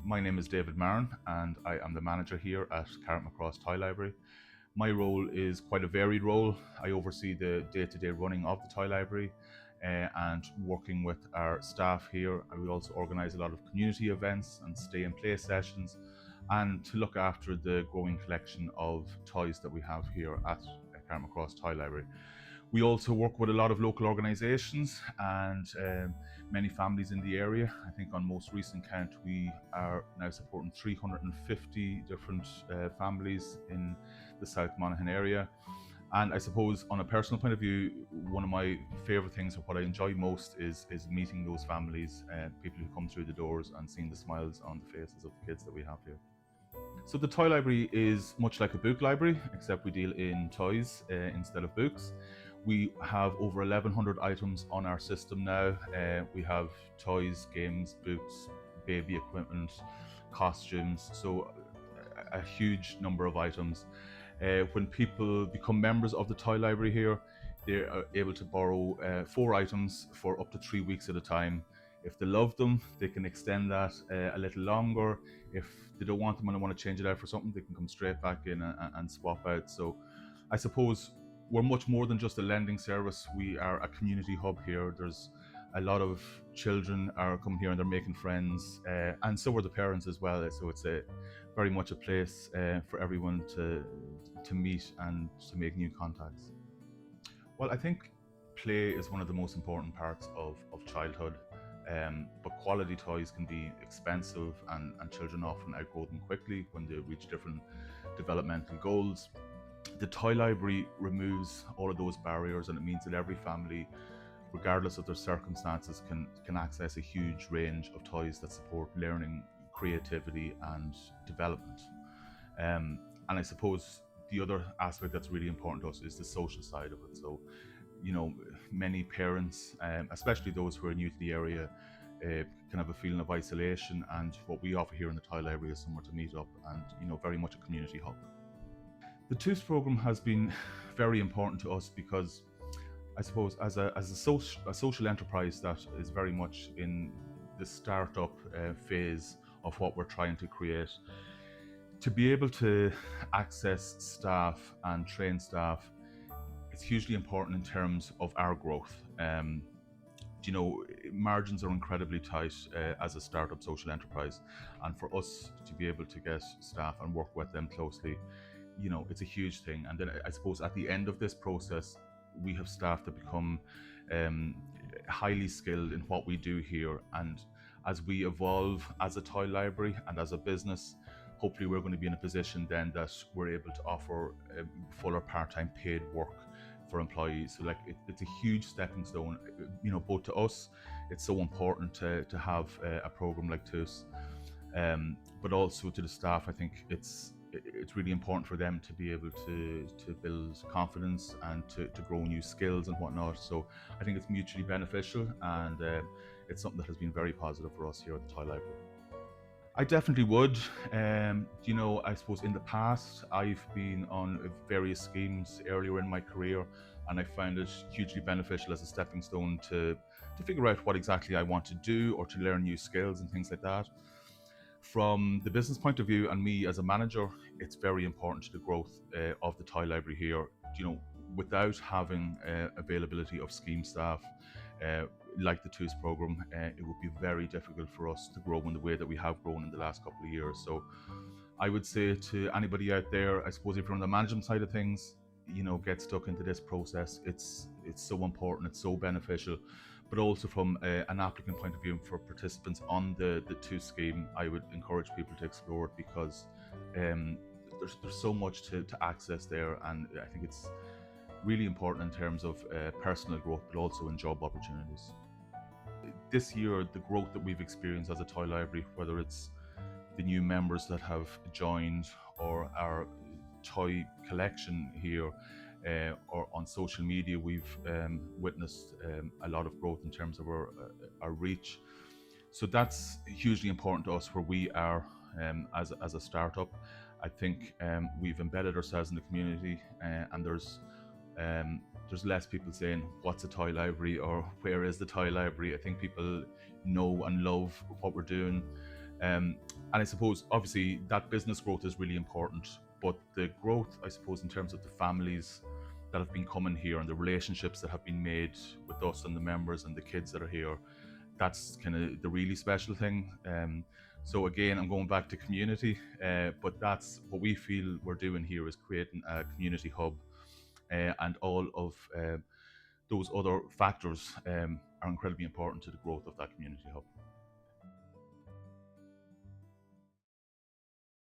My name is David Marron and I am the manager here at Carrickmacross Toy Library. My role is quite a varied role. I oversee the day-to-day running of the Toy Library and working with our staff here. I will also organise a lot of community events and stay and play sessions and to look after the growing collection of toys that we have here at Carrickmacross Toy Library. We also work with a lot of local organisations and many families in the area. I think on most recent count we are now supporting 350 different families in the South Monaghan area. And I suppose on a personal point of view, one of my favourite things or what I enjoy most is meeting those families, people who come through the doors and seeing the smiles on the faces of the kids that we have here. So the Toy Library is much like a book library, except we deal in toys instead of books. We have over 1,100 items on our system now. We have toys, games, books, baby equipment, costumes, so a huge number of items. When people become members of the Toy Library here, they're able to borrow 4 items for up to 3 weeks at a time. If they love them, they can extend that a little longer. If they don't want them and they want to change it out for something, they can come straight back in and swap out. So I suppose we're much more than just a lending service. We are a community hub here. There's a lot of children are coming here and they're making friends, and so are the parents as well. So it's very much a place for everyone to meet and to make new contacts. Well, I think play is one of the most important parts of childhood. But quality toys can be expensive and children often outgrow them quickly when they reach different developmental goals. The Toy Library removes all of those barriers, and it means that every family, regardless of their circumstances, can access a huge range of toys that support learning, creativity and development. And I suppose the other aspect that's really important to us is the social side of it. So many parents, especially those who are new to the area, can have a feeling of isolation, and what we offer here in the Toy Library is somewhere to meet up and very much a community hub. The TOOS program has been very important to us because I suppose as a social enterprise that is very much in the startup phase of what we're trying to create, to be able to access staff and train staff, it's hugely important in terms of our growth. Margins are incredibly tight as a startup social enterprise, and for us to be able to get staff and work with them closely, it's a huge thing. And then I suppose at the end of this process, we have staff that become highly skilled in what we do here. And as we evolve as a toy library and as a business, hopefully we're going to be in a position then that we're able to offer full or part-time paid work for employees. So it's a huge stepping stone, both to us. It's so important to have a program like TOOS, but also to the staff. I think it's really important for them to be able to build confidence and to grow new skills and whatnot. So I think it's mutually beneficial, and it's something that has been very positive for us here at the Toy Library. I definitely would. I suppose in the past I've been on various schemes earlier in my career, and I found it hugely beneficial as a stepping stone to figure out what exactly I want to do or to learn new skills and things like that. From the business point of view and me as a manager, it's very important to the growth of the Toy Library here. Without having availability of scheme staff like the TOOS program, it would be very difficult for us to grow in the way that we have grown in the last couple of years. So I would say to anybody out there, I suppose if you're on the management side of things, get stuck into this process. It's so important, it's so beneficial. But also from an applicant point of view, for participants on the TOOS scheme, I would encourage people to explore it because there's so much to access there, and I think it's really important in terms of personal growth, but also in job opportunities. This year, the growth that we've experienced as a toy library, whether it's the new members that have joined or our toy collection here, or on social media, we've witnessed a lot of growth in terms of our reach. So that's hugely important to us where we are as a startup. I think we've embedded ourselves in the community, and there's less people saying, what's a toy library or where is the toy library? I think people know and love what we're doing. And I suppose, obviously, that business growth is really important, but the growth, I suppose, in terms of the families that have been coming here and the relationships that have been made with us and the members and the kids that are here, that's kind of the really special thing. So again, I'm going back to community, but that's what we feel we're doing here is creating a community hub, and all of those other factors are incredibly important to the growth of that community hub.